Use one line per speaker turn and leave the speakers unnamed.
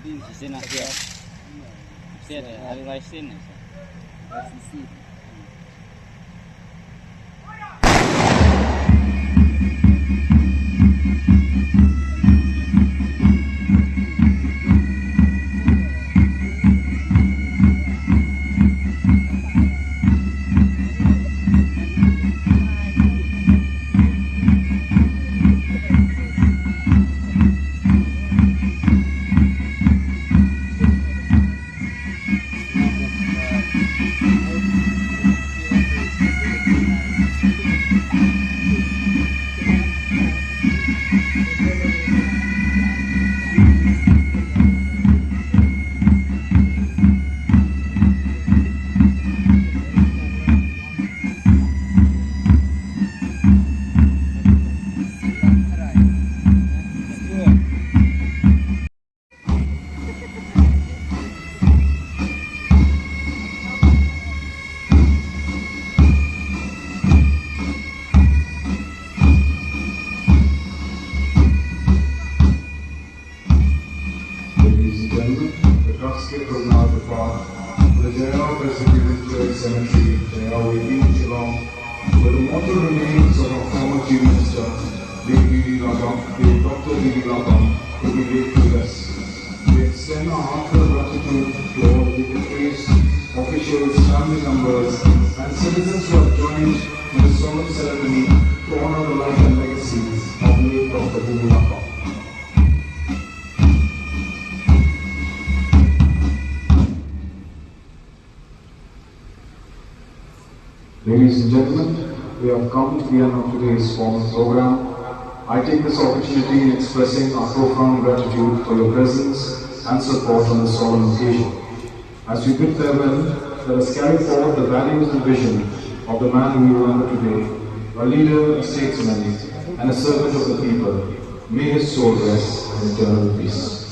Sini aja. Sini hari Waisin.
The casket was now depart. The Jaya was executed to its cemetery, Jaya waiting Shillong, where the mortal remains of our former Chief Minister, Dr. D.V. Lagam, will be laid to rest. We extend our heartfelt gratitude to all dignitaries, officials, family members, and citizens who have joined in the solemn ceremony to honor the life and legacy of late Dr. D.V. Lagam. Ladies and gentlemen, we have come to the end of today's formal program. I take this opportunity in expressing our profound gratitude for your presence and support on this solemn occasion. As we bid farewell, let us carry forward the values and vision of the man we remember today, a leader, a statesman, and a servant of the people. May his soul rest in eternal peace.